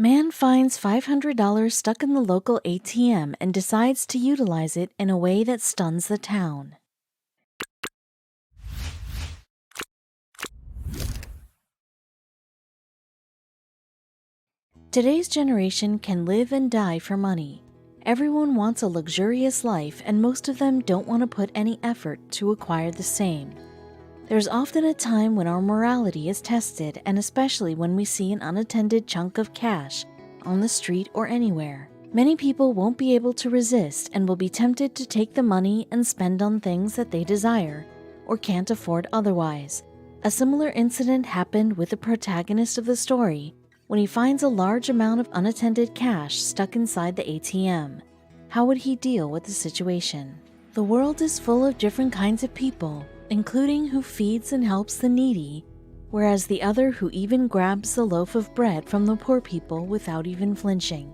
Man finds $500 stuck in the local ATM and decides to utilize it in a way that stuns the town. Today's generation can live and die for money. Everyone wants a luxurious life, and most of them don't want to put any effort to acquire the same. There's often a time when our morality is tested, and especially when we see an unattended chunk of cash on the street or anywhere. Many people won't be able to resist and will be tempted to take the money and spend on things that they desire or can't afford otherwise. A similar incident happened with the protagonist of the story when he finds a large amount of unattended cash stuck inside the ATM. How would he deal with the situation? The world is full of different kinds of people, including who feeds and helps the needy, whereas the other who even grabs the loaf of bread from the poor people without even flinching.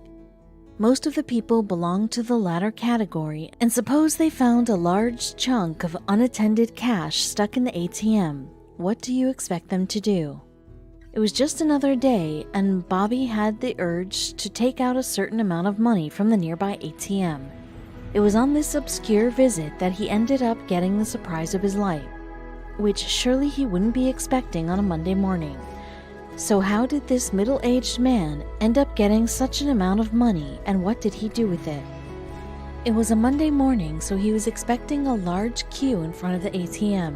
Most of the people belong to the latter category, and suppose they found a large chunk of unattended cash stuck in the ATM. What do you expect them to do? It was just another day, and Bobby had the urge to take out a certain amount of money from the nearby ATM. It was on this obscure visit that he ended up getting the surprise of his life, which surely he wouldn't be expecting on a Monday morning. So how did this middle-aged man end up getting such an amount of money, and what did he do with it? It was a Monday morning, so he was expecting a large queue in front of the ATM.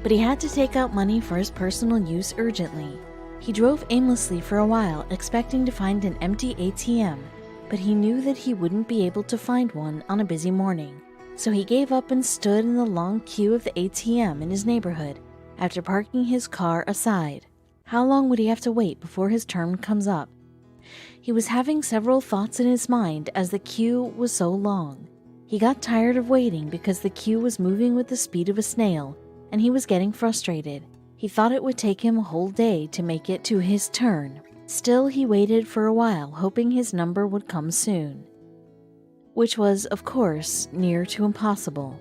But he had to take out money for his personal use urgently. He drove aimlessly for a while, expecting to find an empty ATM, but he knew that he wouldn't be able to find one on a busy morning. So he gave up and stood in the long queue of the ATM in his neighborhood after parking his car aside. How long would he have to wait before his turn comes up? He was having several thoughts in his mind as the queue was so long. He got tired of waiting because the queue was moving with the speed of a snail, and he was getting frustrated. He thought it would take him a whole day to make it to his turn. Still, he waited for a while, hoping his number would come soon, which was, of course, near to impossible.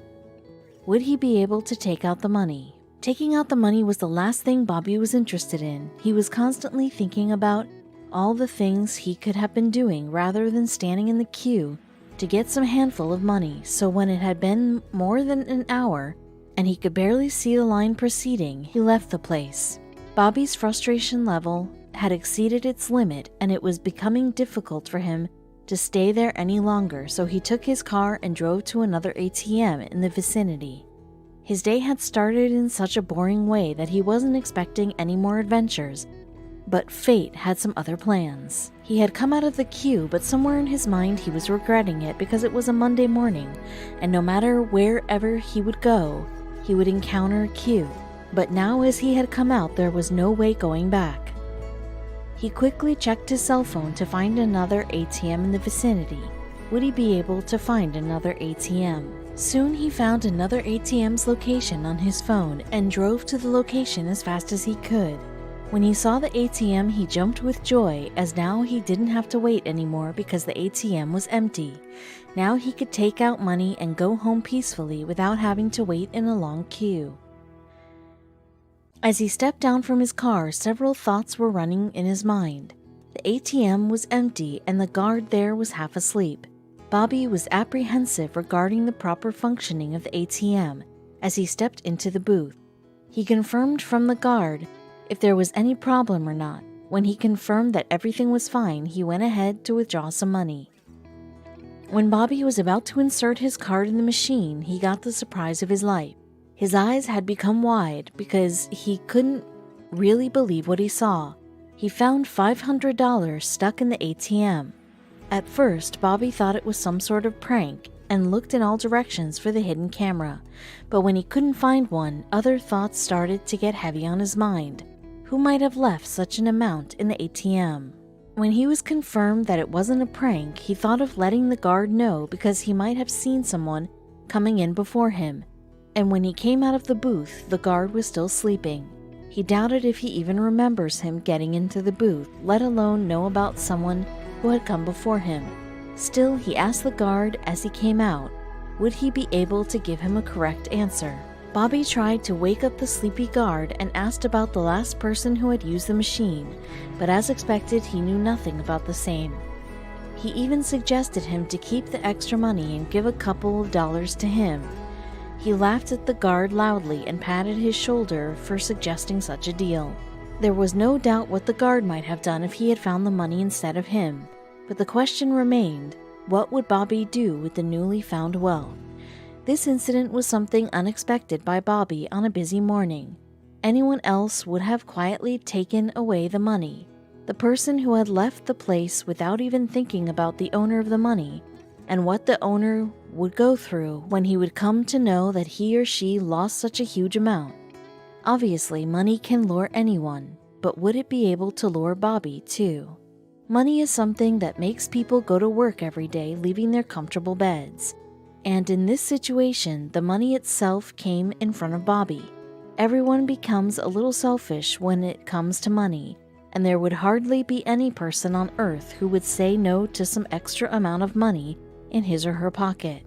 Would he be able to take out the money? Taking out the money was the last thing Bobby was interested in. He was constantly thinking about all the things he could have been doing rather than standing in the queue to get some handful of money. So when it had been more than an hour and he could barely see the line proceeding, he left the place. Bobby's frustration level had exceeded its limit, and it was becoming difficult for him to stay there any longer, so he took his car and drove to another ATM in the vicinity. His day had started in such a boring way that he wasn't expecting any more adventures, but fate had some other plans. He had come out of the queue, but somewhere in his mind he was regretting it because it was a Monday morning, and no matter wherever he would go, he would encounter a queue. But now as he had come out, there was no way going back. He quickly checked his cell phone to find another ATM in the vicinity. Would he be able to find another ATM? Soon he found another ATM's location on his phone and drove to the location as fast as he could. When he saw the ATM, he jumped with joy, as now he didn't have to wait anymore because the ATM was empty. Now he could take out money and go home peacefully without having to wait in a long queue. As he stepped down from his car, several thoughts were running in his mind. The ATM was empty and the guard there was half asleep. Bobby was apprehensive regarding the proper functioning of the ATM as he stepped into the booth. He confirmed from the guard if there was any problem or not. When he confirmed that everything was fine, he went ahead to withdraw some money. When Bobby was about to insert his card in the machine, he got the surprise of his life. His eyes had become wide because he couldn't really believe what he saw. He found $500 stuck in the ATM. At first, Bobby thought it was some sort of prank and looked in all directions for the hidden camera. But when he couldn't find one, other thoughts started to get heavy on his mind. Who might have left such an amount in the ATM? When he was confirmed that it wasn't a prank, he thought of letting the guard know because he might have seen someone coming in before him. And when he came out of the booth, the guard was still sleeping. He doubted if he even remembers him getting into the booth, let alone know about someone who had come before him. Still, he asked the guard as he came out, would he be able to give him a correct answer? Bobby tried to wake up the sleepy guard and asked about the last person who had used the machine, but as expected, he knew nothing about the same. He even suggested him to keep the extra money and give a couple of dollars to him. He laughed at the guard loudly and patted his shoulder for suggesting such a deal. There was no doubt what the guard might have done if he had found the money instead of him, but the question remained, what would Bobby do with the newly found wealth? This incident was something unexpected by Bobby on a busy morning. Anyone else would have quietly taken away the money. The person who had left the place without even thinking about the owner of the money and what the owner would go through when he would come to know that he or she lost such a huge amount. Obviously, money can lure anyone, but would it be able to lure Bobby too? Money is something that makes people go to work every day leaving their comfortable beds. And in this situation, the money itself came in front of Bobby. Everyone becomes a little selfish when it comes to money, and there would hardly be any person on earth who would say no to some extra amount of money in his or her pocket.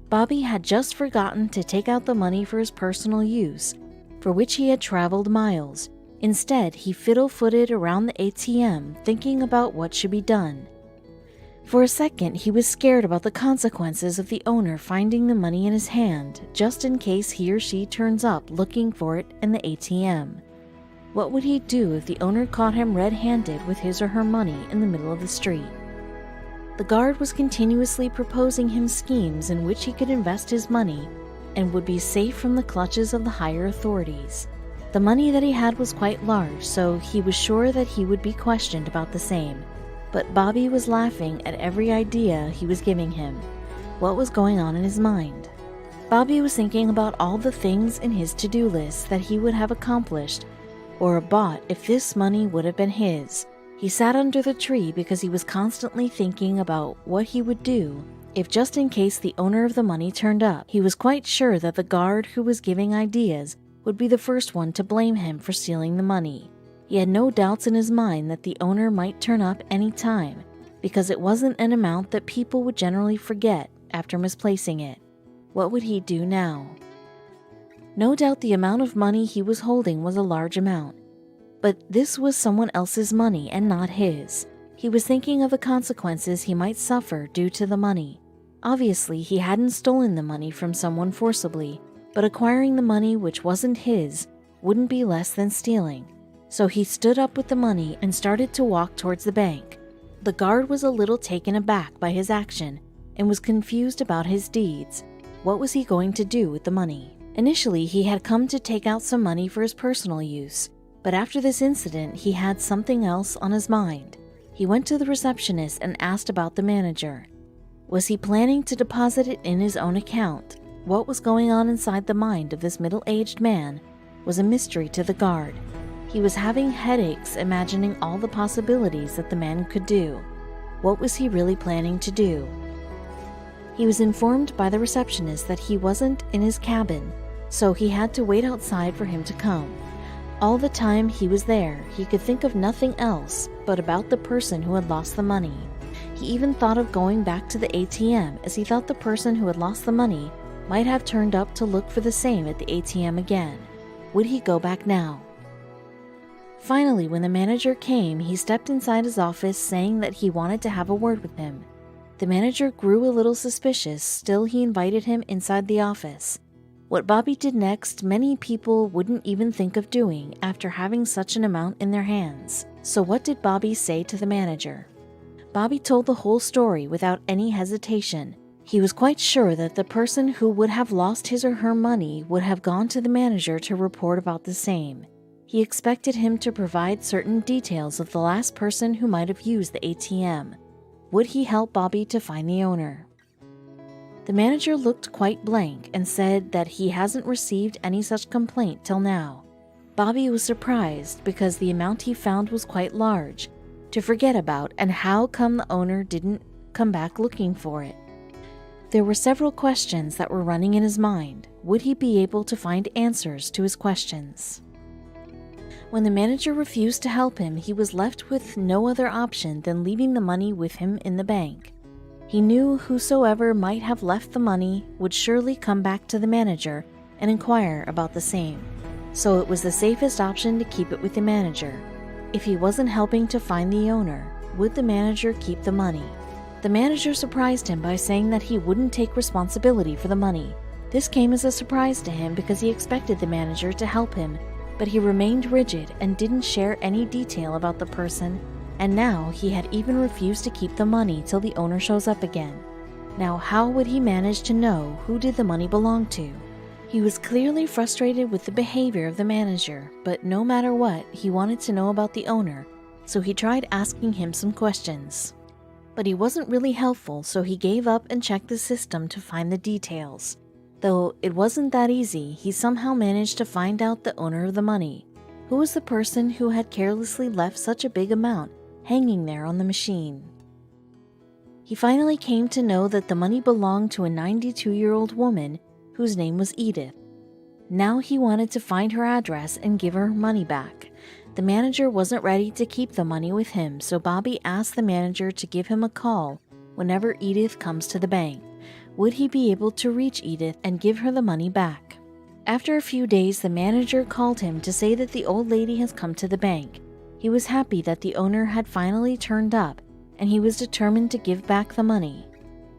Bobby had just forgotten to take out the money for his personal use, for which he had traveled miles. Instead, he fiddle-footed around the ATM, thinking about what should be done. For a second, he was scared about the consequences of the owner finding the money in his hand, just in case he or she turns up looking for it in the ATM. What would he do if the owner caught him red-handed with his or her money in the middle of the street? The guard was continuously proposing him schemes in which he could invest his money and would be safe from the clutches of the higher authorities. The money that he had was quite large, so he was sure that he would be questioned about the same. But Bobby was laughing at every idea he was giving him. What was going on in his mind? Bobby was thinking about all the things in his to-do list that he would have accomplished or bought if this money would have been his. He sat under the tree because he was constantly thinking about what he would do if, just in case the owner of the money turned up. He was quite sure that the guard who was giving ideas would be the first one to blame him for stealing the money. He had no doubts in his mind that the owner might turn up any time, because it wasn't an amount that people would generally forget after misplacing it. What would he do now? No doubt the amount of money he was holding was a large amount, but this was someone else's money and not his. He was thinking of the consequences he might suffer due to the money. Obviously, he hadn't stolen the money from someone forcibly, but acquiring the money which wasn't his wouldn't be less than stealing. So he stood up with the money and started to walk towards the bank. The guard was a little taken aback by his action and was confused about his deeds. What was he going to do with the money? Initially, he had come to take out some money for his personal use, but after this incident, he had something else on his mind. He went to the receptionist and asked about the manager. Was he planning to deposit it in his own account? What was going on inside the mind of this middle-aged man was a mystery to the guard. He was having headaches imagining all the possibilities that the man could do. What was he really planning to do? He was informed by the receptionist that he wasn't in his cabin, so he had to wait outside for him to come. All the time he was there, he could think of nothing else but about the person who had lost the money. He even thought of going back to the ATM, as he thought the person who had lost the money might have turned up to look for the same at the ATM again. Would he go back now? Finally, when the manager came, he stepped inside his office saying that he wanted to have a word with him. The manager grew a little suspicious, still he invited him inside the office. What Bobby did next, many people wouldn't even think of doing after having such an amount in their hands. So what did Bobby say to the manager? Bobby told the whole story without any hesitation. He was quite sure that the person who would have lost his or her money would have gone to the manager to report about the same. He expected him to provide certain details of the last person who might have used the ATM. Would he help Bobby to find the owner? The manager looked quite blank and said that he hasn't received any such complaint till now. Bobby was surprised because the amount he found was quite large to forget about, and how come the owner didn't come back looking for it? There were several questions that were running in his mind. Would he be able to find answers to his questions? When the manager refused to help him, he was left with no other option than leaving the money with him in the bank. He knew whosoever might have left the money would surely come back to the manager and inquire about the same. So it was the safest option to keep it with the manager. If he wasn't helping to find the owner, would the manager keep the money? The manager surprised him by saying that he wouldn't take responsibility for the money. This came as a surprise to him because he expected the manager to help him, but he remained rigid and didn't share any detail about the person, and now he had even refused to keep the money till the owner shows up again. Now how would he manage to know who did the money belong to? He was clearly frustrated with the behavior of the manager, but no matter what, he wanted to know about the owner, so he tried asking him some questions. But he wasn't really helpful, so he gave up and checked the system to find the details. Though it wasn't that easy, he somehow managed to find out the owner of the money. Who was the person who had carelessly left such a big amount hanging there on the machine? He finally came to know that the money belonged to a 92-year-old woman whose name was Edith. Now he wanted to find her address and give her money back. The manager wasn't ready to keep the money with him, so Bobby asked the manager to give him a call whenever Edith comes to the bank. Would he be able to reach Edith and give her the money back? After a few days, the manager called him to say that the old lady has come to the bank. He was happy that the owner had finally turned up, and he was determined to give back the money.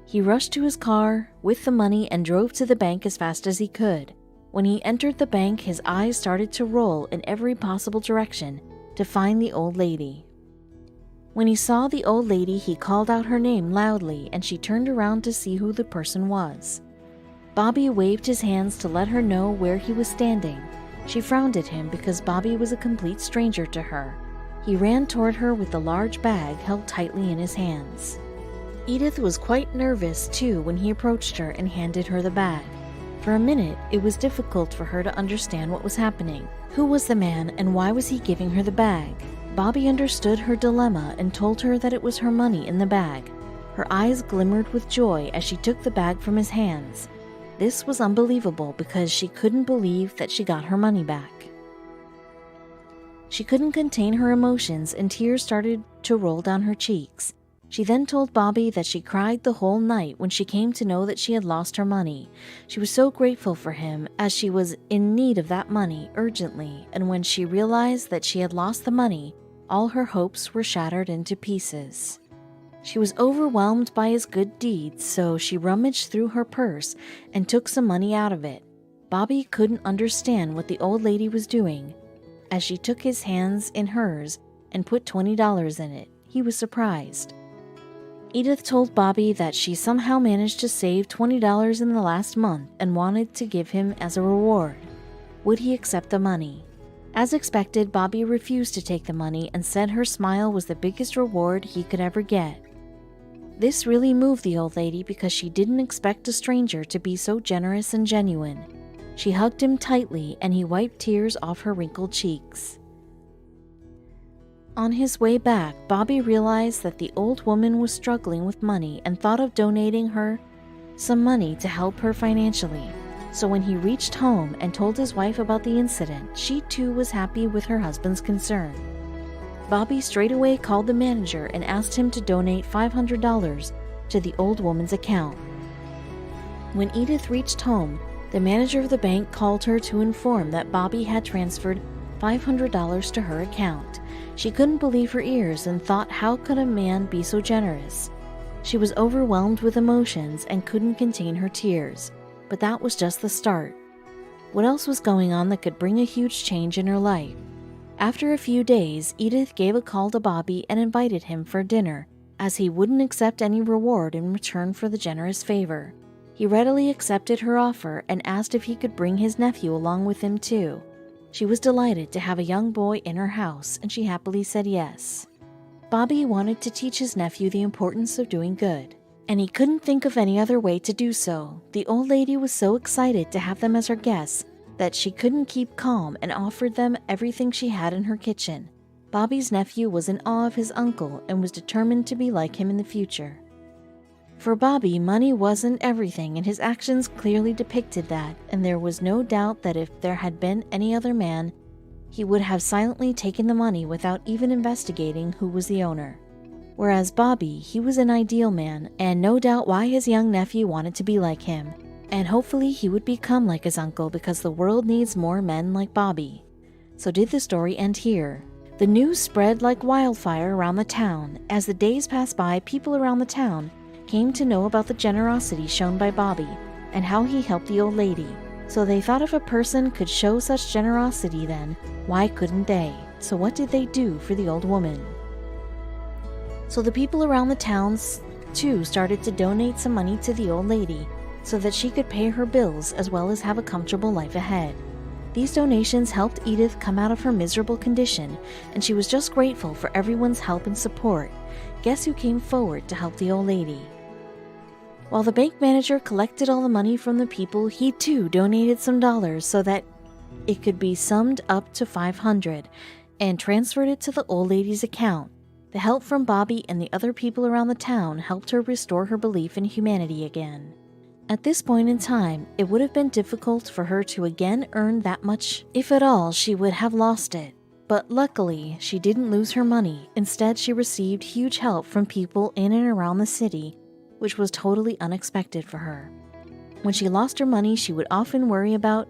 He rushed to his car with the money and drove to the bank as fast as he could. When he entered the bank, his eyes started to roll in every possible direction to find the old lady. When he saw the old lady, he called out her name loudly, and she turned around to see who the person was. Bobby waved his hands to let her know where he was standing. She frowned at him because Bobby was a complete stranger to her. He ran toward her with the large bag held tightly in his hands. Edith was quite nervous too when he approached her and handed her the bag. For a minute, it was difficult for her to understand what was happening. Who was the man and why was he giving her the bag? Bobby understood her dilemma and told her that it was her money in the bag. Her eyes glimmered with joy as she took the bag from his hands. This was unbelievable because she couldn't believe that she got her money back. She couldn't contain her emotions and tears started to roll down her cheeks. She then told Bobby that she cried the whole night when she came to know that she had lost her money. She was so grateful for him as she was in need of that money urgently, and when she realized that she had lost the money, all her hopes were shattered into pieces. She was overwhelmed by his good deeds, so she rummaged through her purse and took some money out of it. Bobby couldn't understand what the old lady was doing. As she took his hands in hers and put $20 in it, he was surprised. Edith told Bobby that she somehow managed to save $20 in the last month and wanted to give him as a reward. Would he accept the money? As expected, Bobby refused to take the money and said her smile was the biggest reward he could ever get. This really moved the old lady because she didn't expect a stranger to be so generous and genuine. She hugged him tightly and he wiped tears off her wrinkled cheeks. On his way back, Bobby realized that the old woman was struggling with money and thought of donating her some money to help her financially. So when he reached home and told his wife about the incident, she too was happy with her husband's concern. Bobby straightaway called the manager and asked him to donate $500 to the old woman's account. When Edith reached home, the manager of the bank called her to inform that Bobby had transferred $500 to her account. She couldn't believe her ears and thought, how could a man be so generous? She was overwhelmed with emotions and couldn't contain her tears, but that was just the start. What else was going on that could bring a huge change in her life? After a few days, Edith gave a call to Bobby and invited him for dinner, as he wouldn't accept any reward in return for the generous favor. He readily accepted her offer and asked if he could bring his nephew along with him too. She was delighted to have a young boy in her house, and she happily said yes. Bobby wanted to teach his nephew the importance of doing good, and he couldn't think of any other way to do so. The old lady was so excited to have them as her guests that she couldn't keep calm and offered them everything she had in her kitchen. Bobby's nephew was in awe of his uncle and was determined to be like him in the future. For Bobby, money wasn't everything, and his actions clearly depicted that, and there was no doubt that if there had been any other man, he would have silently taken the money without even investigating who was the owner. Whereas Bobby, he was an ideal man, and no doubt why his young nephew wanted to be like him. And hopefully he would become like his uncle because the world needs more men like Bobby. So did the story end here? The news spread like wildfire around the town. As the days passed by, people around the town came to know about the generosity shown by Bobby and how he helped the old lady. So they thought if a person could show such generosity, then why couldn't they? So what did they do for the old woman? So the people around the towns too started to donate some money to the old lady so that she could pay her bills as well as have a comfortable life ahead. These donations helped Edith come out of her miserable condition, and she was just grateful for everyone's help and support. Guess who came forward to help the old lady? While the bank manager collected all the money from the people, he too donated some dollars so that it could be summed up to $500 and transferred it to the old lady's account. The help from Bobby and the other people around the town helped her restore her belief in humanity again. At this point in time, it would have been difficult for her to again earn that much. If at all, she would have lost it. But luckily, she didn't lose her money. Instead, she received huge help from people in and around the city, which was totally unexpected for her. When she lost her money, she would often worry about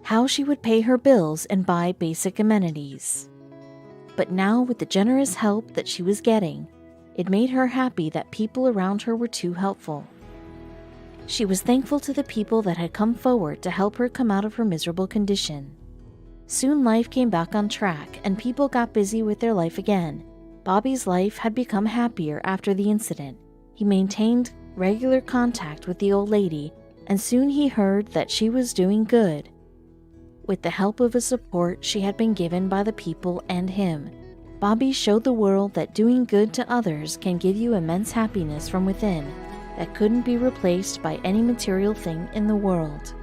how she would pay her bills and buy basic amenities. But now, with the generous help that she was getting, it made her happy that people around her were too helpful. She was thankful to the people that had come forward to help her come out of her miserable condition. Soon life came back on track and people got busy with their life again. Bobby's life had become happier after the incident. He maintained regular contact with the old lady, and soon he heard that she was doing good. With the help of a support she had been given by the people and him, Bobby showed the world that doing good to others can give you immense happiness from within that couldn't be replaced by any material thing in the world.